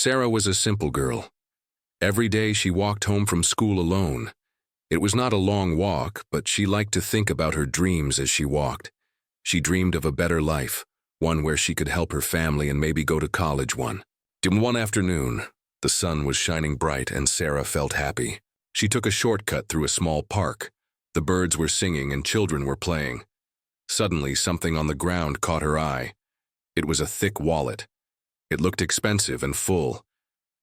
Sarah was a simple girl. Every day she walked home from school alone. It was not a long walk, but she liked to think about her dreams as she walked. She dreamed of a better life, one where she could help her family and maybe go to college one. One afternoon, the sun was shining bright and Sarah felt happy. She took a shortcut through a small park. The birds were singing and children were playing. Suddenly, something on the ground caught her eye. It was a thick wallet. It looked expensive and full.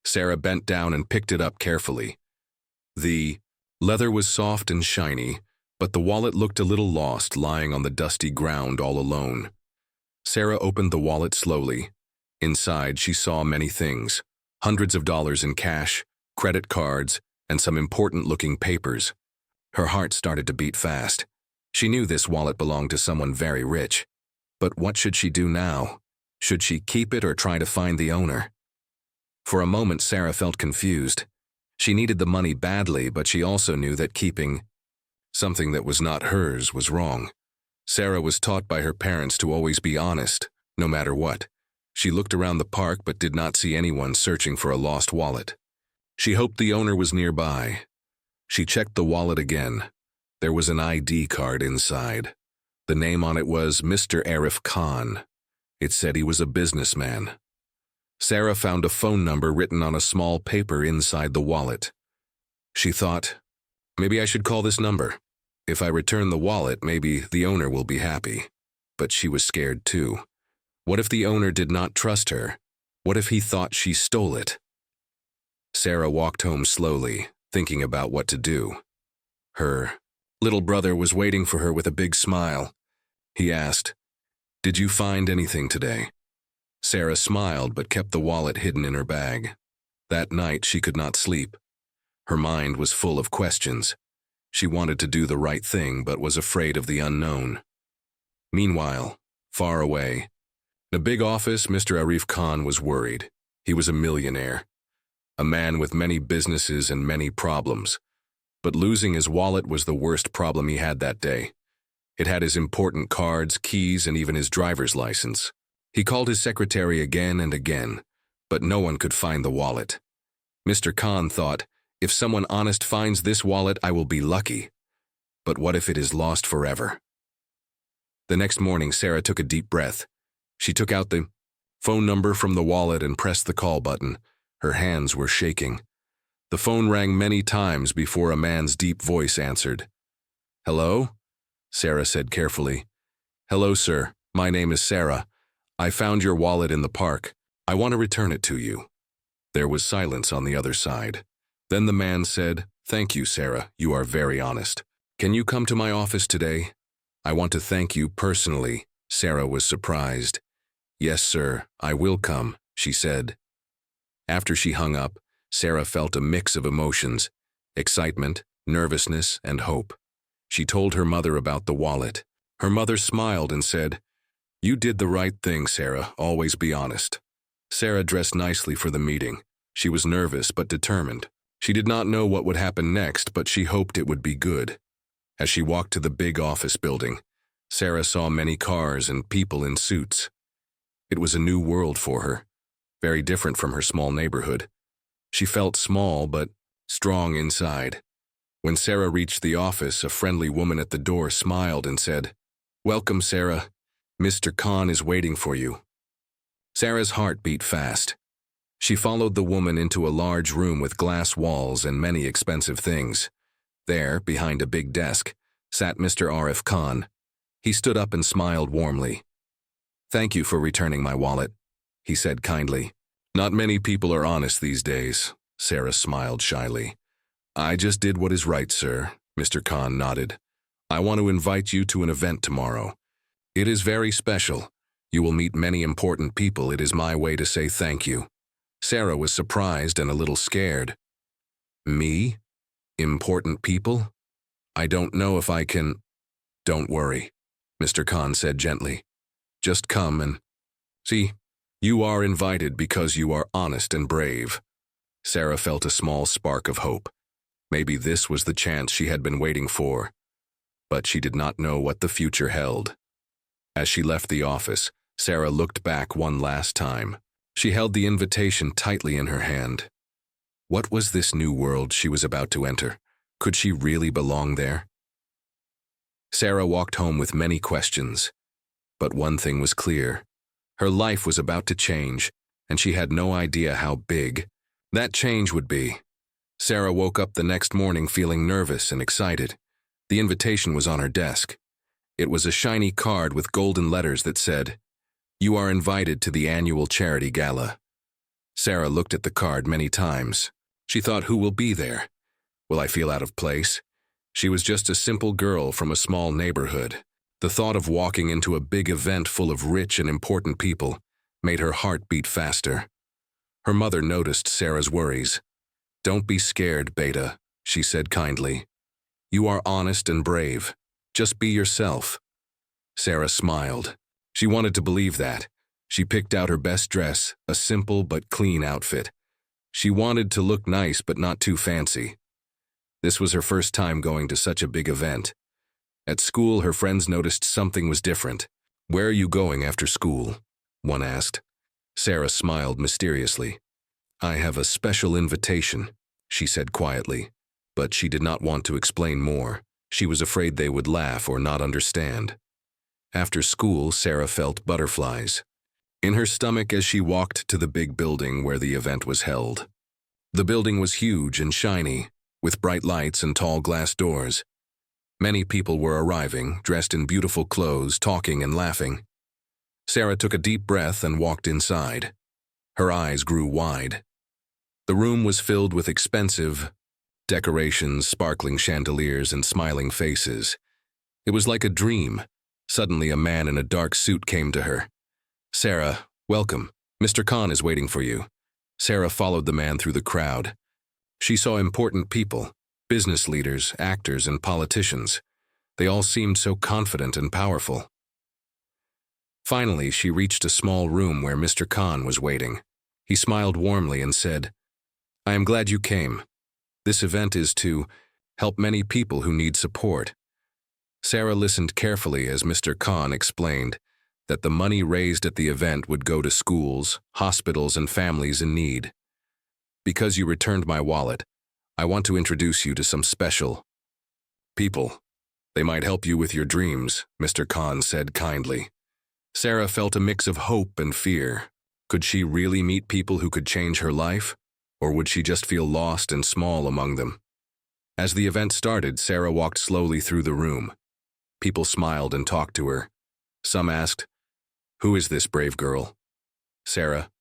Sarah bent down and picked it up carefully. The leather was soft and shiny, but the wallet looked a little lost, lying on the dusty ground all alone. Sarah opened the wallet slowly. Inside, she saw many things: hundreds of dollars in cash, credit cards, and some important-looking papers. Her heart started to beat fast. She knew this wallet belonged to someone very rich. But what should she do now? Should she keep it or try to find the owner? For a moment, Sarah felt confused. She needed the money badly, but she also knew that keeping something that was not hers was wrong. Sarah was taught by her parents to always be honest, no matter what. She looked around the park but did not see anyone searching for a lost wallet. She hoped the owner was nearby. She checked the wallet again. There was an ID card inside. The name on it was Mr. Arif Khan. It said he was a businessman. Sarah found a phone number written on a small paper inside the wallet. She thought, maybe I should call this number. If I return the wallet, maybe the owner will be happy. But she was scared too. What if the owner did not trust her? What if he thought she stole it? Sarah walked home slowly, thinking about what to do. Her little brother was waiting for her with a big smile. He asked, "Did you find anything today?" Sarah smiled but kept the wallet hidden in her bag. That night she could not sleep. Her mind was full of questions. She wanted to do the right thing but was afraid of the unknown. Meanwhile, far away, in a big office, Mr. Arif Khan was worried. He was a millionaire, a man with many businesses and many problems. But losing his wallet was the worst problem he had that day. It had his important cards, keys, and even his driver's license. He called his secretary again and again, but no one could find the wallet. Mr. Khan thought, if someone honest finds this wallet, I will be lucky. But what if it is lost forever? The next morning, Sarah took a deep breath. She took out the phone number from the wallet and pressed the call button. Her hands were shaking. The phone rang many times before a man's deep voice answered. "Hello?" Sarah said carefully. "Hello, sir. My name is Sarah. I found your wallet in the park. I want to return it to you." There was silence on the other side. Then the man said, "Thank you, Sarah. You are very honest. Can you come to my office today? I want to thank you personally." Sarah was surprised. "Yes, sir, I will come," she said. After she hung up, Sarah felt a mix of emotions: excitement, nervousness, and hope. She told her mother about the wallet. Her mother smiled and said, "You did the right thing, Sarah. Always be honest." Sarah dressed nicely for the meeting. She was nervous but determined. She did not know what would happen next, but she hoped it would be good. As she walked to the big office building, Sarah saw many cars and people in suits. It was a new world for her, very different from her small neighborhood. She felt small but strong inside. When Sarah reached the office, a friendly woman at the door smiled and said, "Welcome, Sarah. Mr. Khan is waiting for you." Sarah's heart beat fast. She followed the woman into a large room with glass walls and many expensive things. There, behind a big desk, sat Mr. Arif Khan. He stood up and smiled warmly. "Thank you for returning my wallet," he said kindly. "Not many people are honest these days," Sarah smiled shyly. "I just did what is right, sir," Mr. Khan nodded. "I want to invite you to an event tomorrow. It is very special. You will meet many important people. It is my way to say thank you." Sarah was surprised and a little scared. "Me? Important people? I don't know if I can—" "Don't worry," Mr. Khan said gently. "Just come and see. You are invited because you are honest and brave." Sarah felt a small spark of hope. Maybe this was the chance she had been waiting for. But she did not know what the future held. As she left the office, Sarah looked back one last time. She held the invitation tightly in her hand. What was this new world she was about to enter? Could she really belong there? Sarah walked home with many questions. But one thing was clear. Her life was about to change, and she had no idea how big that change would be. Sarah woke up the next morning feeling nervous and excited. The invitation was on her desk. It was a shiny card with golden letters that said, "You are invited to the annual charity gala." Sarah looked at the card many times. She thought, who will be there? Will I feel out of place? She was just a simple girl from a small neighborhood. The thought of walking into a big event full of rich and important people made her heart beat faster. Her mother noticed Sarah's worries. "Don't be scared, Beta," she said kindly. "You are honest and brave. Just be yourself." Sarah smiled. She wanted to believe that. She picked out her best dress, a simple but clean outfit. She wanted to look nice but not too fancy. This was her first time going to such a big event. At school, her friends noticed something was different. "Where are you going after school?" one asked. Sarah smiled mysteriously. "I have a special invitation," she said quietly, but she did not want to explain more. She was afraid they would laugh or not understand. After school, Sarah felt butterflies in her stomach as she walked to the big building where the event was held. The building was huge and shiny, with bright lights and tall glass doors. Many people were arriving, dressed in beautiful clothes, talking and laughing. Sarah took a deep breath and walked inside. Her eyes grew wide. The room was filled with expensive decorations, sparkling chandeliers, and smiling faces. It was like a dream. Suddenly, a man in a dark suit came to her. "Sarah, welcome. Mr. Khan is waiting for you." Sarah followed the man through the crowd. She saw important people, business leaders, actors, and politicians. They all seemed so confident and powerful. Finally, she reached a small room where Mr. Khan was waiting. He smiled warmly and said, "I am glad you came. This event is to help many people who need support." Sarah listened carefully as Mr. Khan explained that the money raised at the event would go to schools, hospitals, and families in need. "Because you returned my wallet, I want to introduce you to some special people. They might help you with your dreams," Mr. Khan said kindly. Sarah felt a mix of hope and fear. Could she really meet people who could change her life? Or would she just feel lost and small among them? As the event started, Sarah walked slowly through the room. People smiled and talked to her. Some asked, "Who is this brave girl?" Sarah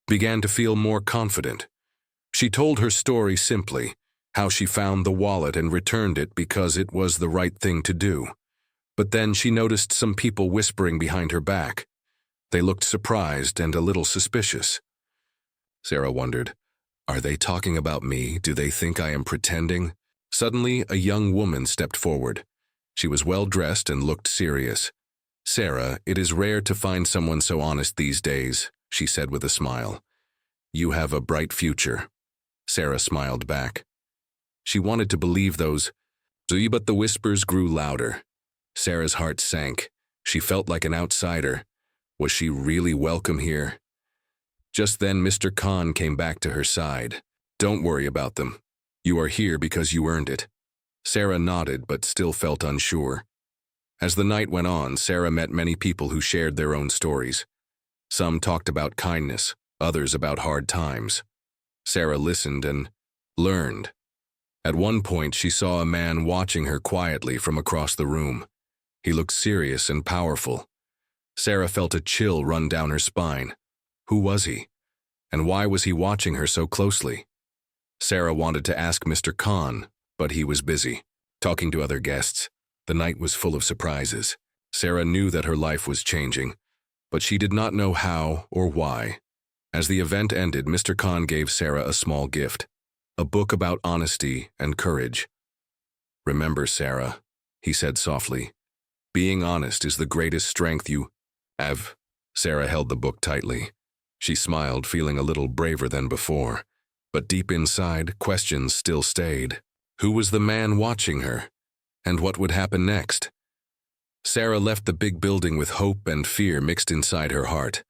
began to feel more confident. She told her story simply, how she found the wallet and returned it because it was the right thing to do. But then she noticed some people whispering behind her back. They looked surprised and a little suspicious. Sarah wondered, are they talking about me? Do they think I am pretending? Suddenly, a young woman stepped forward. She was well-dressed and looked serious. "Sarah, it is rare to find someone so honest these days," she said with a smile. "You have a bright future." Sarah smiled back. She wanted to believe those, but the whispers grew louder. Sarah's heart sank. She felt like an outsider. Was she really welcome here? Just then, Mr. Khan came back to her side. "Don't worry about them. You are here because you earned it." Sarah nodded but still felt unsure. As the night went on, Sarah met many people who shared their own stories. Some talked about kindness, others about hard times. Sarah listened and learned. At one point, she saw a man watching her quietly from across the room. He looked serious and powerful. Sarah felt a chill run down her spine. Who was he? And why was he watching her so closely? Sarah wanted to ask Mr. Khan, but he was busy, talking to other guests. The night was full of surprises. Sarah knew that her life was changing, but she did not know how or why. As the event ended, Mr. Khan gave Sarah a small gift, a book about honesty and courage. "Remember, Sarah," he said softly, "being honest is the greatest strength you have." Sarah held the book tightly. She smiled, feeling a little braver than before. But deep inside, questions still stayed. Who was the man watching her? And what would happen next? Sarah left the big building with hope and fear mixed inside her heart.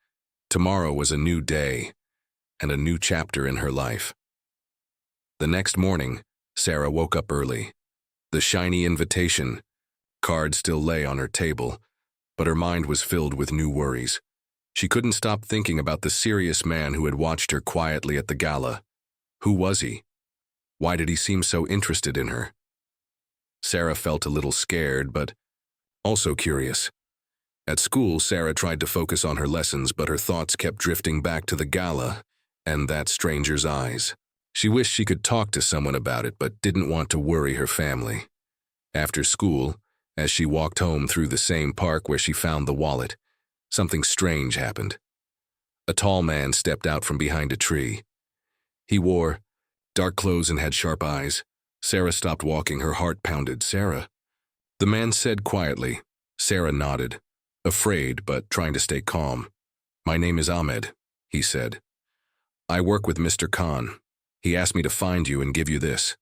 Tomorrow was a new day, and a new chapter in her life. The next morning, Sarah woke up early. The shiny invitation card still lay on her table, but her mind was filled with new worries. She couldn't stop thinking about the serious man who had watched her quietly at the gala. Who was he? Why did he seem so interested in her? Sarah felt a little scared, but also curious. At school, Sarah tried to focus on her lessons, but her thoughts kept drifting back to the gala and that stranger's eyes. She wished she could talk to someone about it, but didn't want to worry her family. After school, as she walked home through the same park where she found the wallet, something strange happened. A tall man stepped out from behind a tree. He wore dark clothes and had sharp eyes. Sarah stopped walking, her heart pounded. "Sarah?" The man said quietly. Sarah nodded, afraid but trying to stay calm. "My name is Ahmed," he said. "I work with Mr. Khan. He asked me to find you and give you this."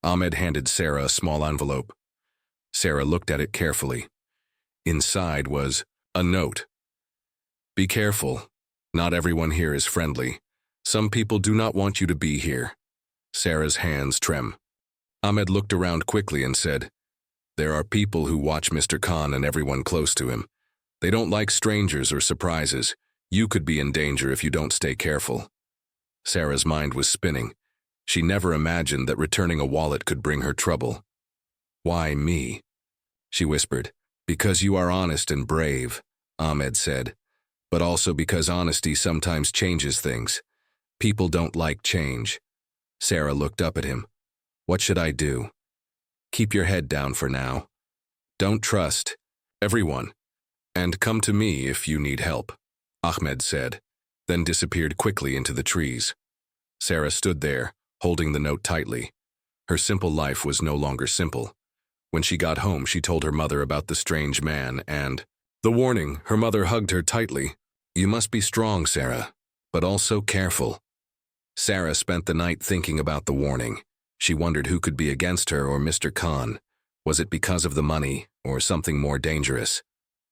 Ahmed handed Sarah a small envelope. Sarah looked at it carefully. Inside was a note. "Be careful. Not everyone here is friendly. Some people do not want you to be here." Sarah's hands trembled. Ahmed looked around quickly and said, "There are people who watch Mr. Khan and everyone close to him. They don't like strangers or surprises. You could be in danger if you don't stay careful." Sarah's mind was spinning. She never imagined that returning a wallet could bring her trouble. "Why me?" she whispered. "Because you are honest and brave," Ahmed said, "but also because honesty sometimes changes things. People don't like change." Sarah looked up at him. "What should I do?" "Keep your head down for now. Don't trust everyone. And come to me if you need help," Ahmed said, then disappeared quickly into the trees. Sarah stood there, holding the note tightly. Her simple life was no longer simple. When she got home, she told her mother about the strange man and the warning. Her mother hugged her tightly. "You must be strong, Sarah, but also careful." Sarah spent the night thinking about the warning. She wondered who could be against her or Mr. Khan. Was it because of the money or something more dangerous?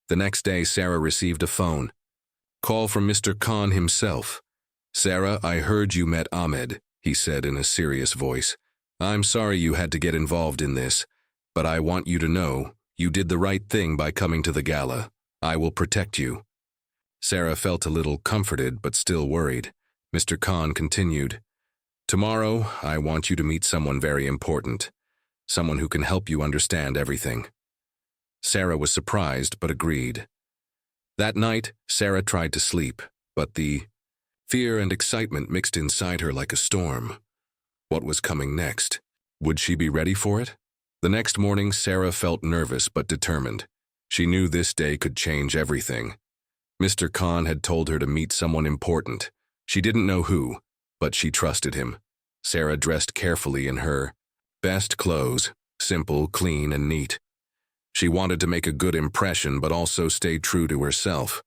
The next day, Sarah received a phone call from Mr. Khan himself. "Sarah, I heard you met Ahmed," he said in a serious voice. "I'm sorry you had to get involved in this, but I want you to know you did the right thing by coming to the gala. I will protect you." Sarah felt a little comforted but still worried. Mr. Khan continued, "Tomorrow, I want you to meet someone very important, someone who can help you understand everything." Sarah was surprised but agreed. That night, Sarah tried to sleep, but the fear and excitement mixed inside her like a storm. What was coming next? Would she be ready for it? The next morning, Sarah felt nervous but determined. She knew this day could change everything. Mr. Khan had told her to meet someone important. She didn't know who, but she trusted him. Sarah dressed carefully in her best clothes, simple, clean, and neat. She wanted to make a good impression but also stay true to herself.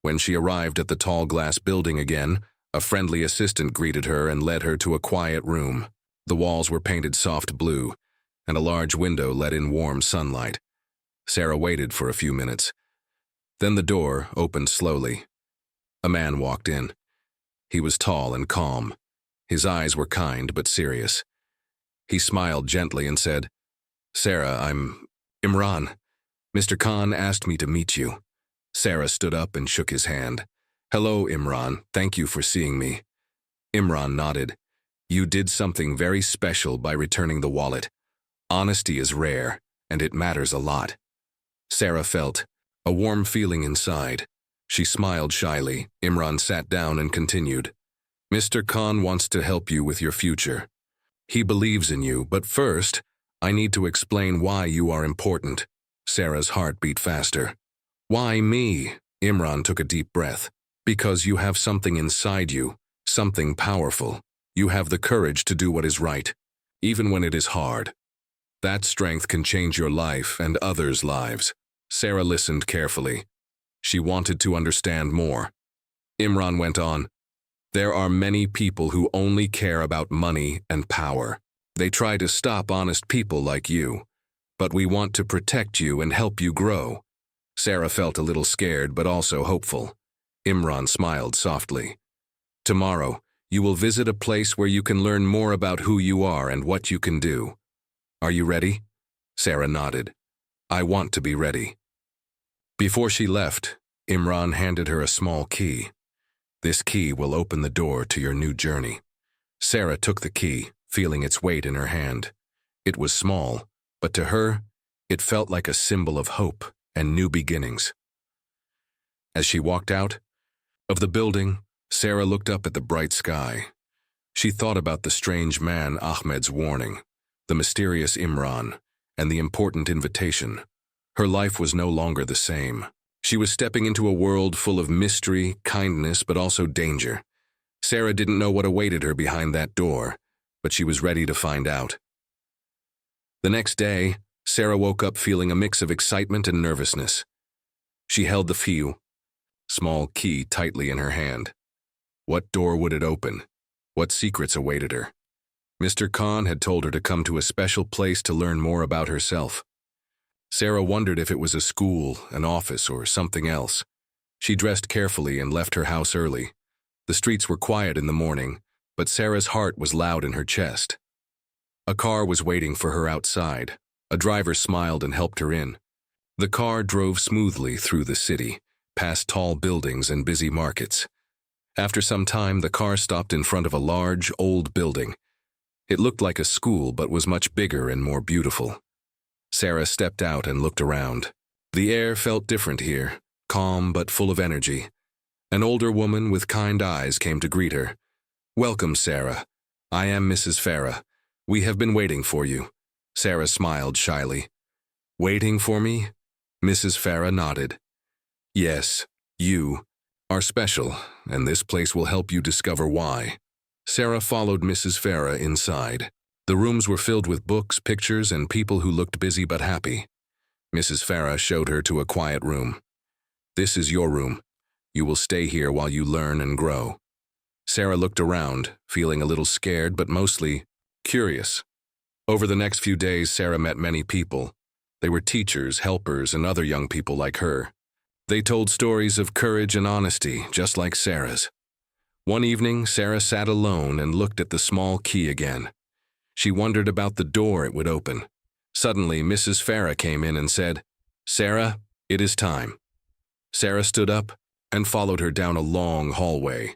When she arrived at the tall glass building again, a friendly assistant greeted her and led her to a quiet room. The walls were painted soft blue, and a large window let in warm sunlight. Sarah waited for a few minutes. Then the door opened slowly. A man walked in. He was tall and calm. His eyes were kind but serious. He smiled gently and said, "Sarah, I'm Imran. Mr. Khan asked me to meet you." Sarah stood up and shook his hand. "Hello, Imran. Thank you for seeing me." Imran nodded. "You did something very special by returning the wallet. Honesty is rare, and it matters a lot." Sarah felt a warm feeling inside. She smiled shyly. Imran sat down and continued, "Mr. Khan wants to help you with your future. He believes in you, but first, I need to explain why you are important." Sarah's heart beat faster. "Why me?" Imran took a deep breath. "Because you have something inside you, something powerful. You have the courage to do what is right, even when it is hard. That strength can change your life and others' lives." Sarah listened carefully. She wanted to understand more. Imran went on, "There are many people who only care about money and power. They try to stop honest people like you, but we want to protect you and help you grow." Sarah felt a little scared but also hopeful. Imran smiled softly. Tomorrow, you will visit a place where you can learn more about who you are and what you can do. Are you ready? Sarah nodded. I want to be ready. Before she left, Imran handed her a small key. This key will open the door to your new journey. Sarah took the key, feeling its weight in her hand. It was small, but to her, it felt like a symbol of hope and new beginnings. As she walked out of the building, Sarah looked up at the bright sky. She thought about the strange man Ahmed's warning, the mysterious Imran, and the important invitation. Her life was no longer the same. She was stepping into a world full of mystery, kindness, but also danger. Sarah didn't know what awaited her behind that door, but she was ready to find out. The next day, Sarah woke up feeling a mix of excitement and nervousness. She held the small key tightly in her hand. What door would it open? What secrets awaited her? Mr. Khan had told her to come to a special place to learn more about herself. Sarah wondered if it was a school, an office, or something else. She dressed carefully and left her house early. The streets were quiet in the morning, but Sarah's heart was loud in her chest. A car was waiting for her outside. A driver smiled and helped her in. The car drove smoothly through the city, past tall buildings and busy markets. After some time, the car stopped in front of a large, old building. It looked like a school, but was much bigger and more beautiful. Sarah stepped out and looked around. The air felt different here, calm but full of energy. An older woman with kind eyes came to greet her. Welcome, Sarah. I am Mrs. Farah. We have been waiting for you. Sarah smiled shyly. Waiting for me? Mrs. Farah nodded. Yes, you are special, and this place will help you discover why. Sarah followed Mrs. Farah inside. The rooms were filled with books, pictures, and people who looked busy but happy. Mrs. Farah showed her to a quiet room. This is your room. You will stay here while you learn and grow. Sarah looked around, feeling a little scared but mostly curious. Over the next few days, Sarah met many people. They were teachers, helpers, and other young people like her. They told stories of courage and honesty, just like Sarah's. One evening, Sarah sat alone and looked at the small key again. She wondered about the door it would open. Suddenly, Mrs. Farah came in and said, Sarah, it is time. Sarah stood up and followed her down a long hallway.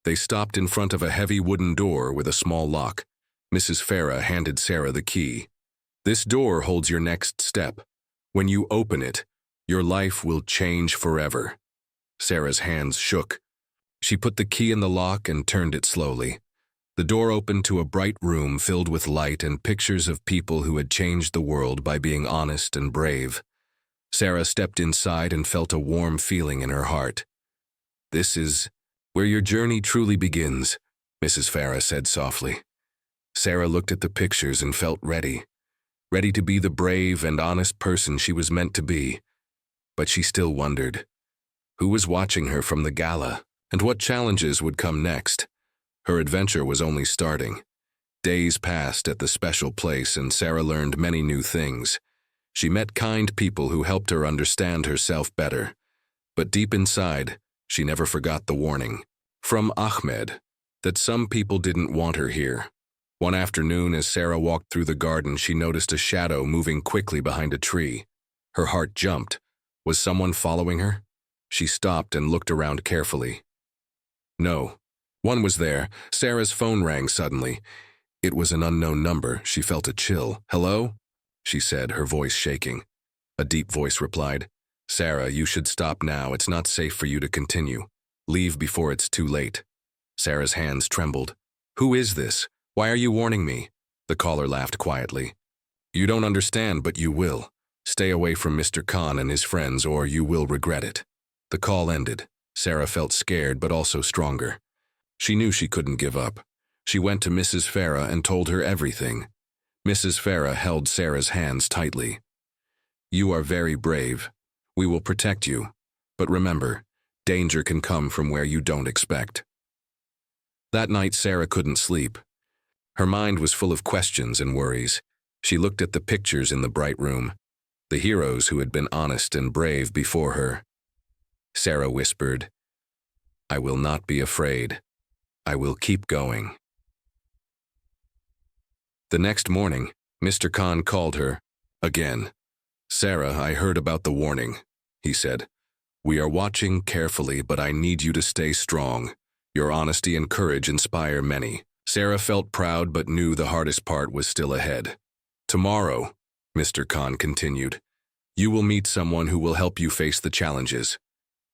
They stopped in front of a heavy wooden door with a small lock. Mrs. Farah handed Sarah the key. This door holds your next step. When you open it, your life will change forever. Sarah's hands shook. She put the key in the lock and turned it slowly. The door opened to a bright room filled with light and pictures of people who had changed the world by being honest and brave. Sarah stepped inside and felt a warm feeling in her heart. This is where your journey truly begins, Mrs. Farah said softly. Sarah looked at the pictures and felt ready to be the brave and honest person she was meant to be. But she still wondered, who was watching her from the gala, and what challenges would come next? Her adventure was only starting. Days passed at the special place and Sarah learned many new things. She met kind people who helped her understand herself better. But deep inside, she never forgot the warning from Ahmed that some people didn't want her here. One afternoon, as Sarah walked through the garden, she noticed a shadow moving quickly behind a tree. Her heart jumped. Was someone following her? She stopped and looked around carefully. No. One was there. Sarah's phone rang suddenly. It was an unknown number. She felt a chill. Hello? She said, her voice shaking. A deep voice replied, Sarah, you should stop now. It's not safe for you to continue. Leave before it's too late. Sarah's hands trembled. Who is this? Why are you warning me? The caller laughed quietly. You don't understand, but you will. Stay away from Mr. Khan and his friends, or you will regret it. The call ended. Sarah felt scared, but also stronger. She knew she couldn't give up. She went to Mrs. Farah and told her everything. Mrs. Farah held Sarah's hands tightly. You are very brave. We will protect you. But remember, danger can come from where you don't expect. That night, Sarah couldn't sleep. Her mind was full of questions and worries. She looked at the pictures in the bright room, the heroes who had been honest and brave before her. Sarah whispered, I will not be afraid. I will keep going. The next morning, Mr. Khan called her again. Sarah, I heard about the warning, he said. We are watching carefully, but I need you to stay strong. Your honesty and courage inspire many. Sarah felt proud but knew the hardest part was still ahead. Tomorrow, Mr. Khan continued, you will meet someone who will help you face the challenges.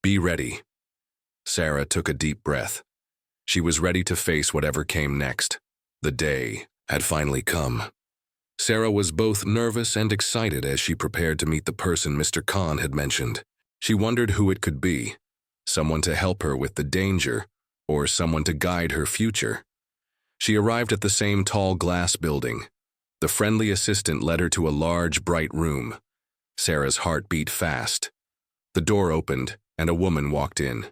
Be ready. Sarah took a deep breath. She was ready to face whatever came next. The day had finally come. Sarah was both nervous and excited as she prepared to meet the person Mr. Khan had mentioned. She wondered who it could be, someone to help her with the danger, or someone to guide her future. She arrived at the same tall glass building. The friendly assistant led her to a large, bright room. Sarah's heart beat fast. The door opened, and a woman walked in.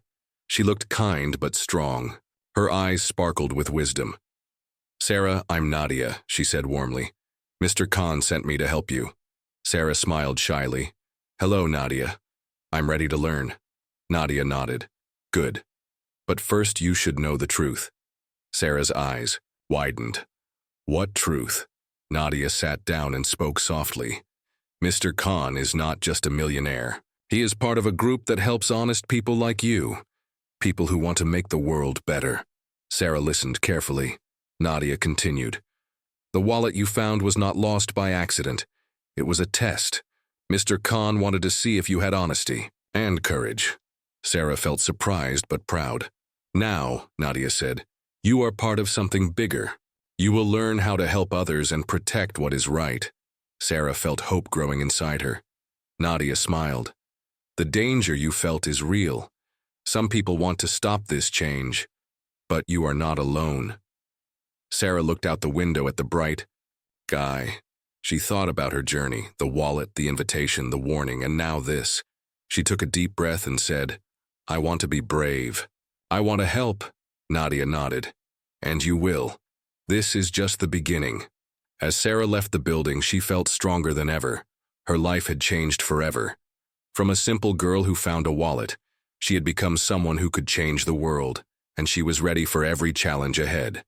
She looked kind but strong. Her eyes sparkled with wisdom. Sarah, I'm Nadia, she said warmly. Mr. Khan sent me to help you. Sarah smiled shyly. Hello, Nadia. I'm ready to learn. Nadia nodded. Good. But first you should know the truth. Sarah's eyes widened. What truth? Nadia sat down and spoke softly. Mr. Khan is not just a millionaire. He is part of a group that helps honest people like you. People who want to make the world better. Sarah listened carefully. Nadia continued. The wallet you found was not lost by accident. It was a test. Mr. Khan wanted to see if you had honesty and courage. Sarah felt surprised but proud. Now, Nadia said, you are part of something bigger. You will learn how to help others and protect what is right. Sarah felt hope growing inside her. Nadia smiled. The danger you felt is real. Some people want to stop this change, but you are not alone. Sarah looked out the window at the bright sky. She thought about her journey, the wallet, the invitation, the warning, and now this. She took a deep breath and said, I want to be brave. I want to help. Nadia nodded. And you will. This is just the beginning. As Sarah left the building, she felt stronger than ever. Her life had changed forever. From a simple girl who found a wallet, she had become someone who could change the world, and she was ready for every challenge ahead.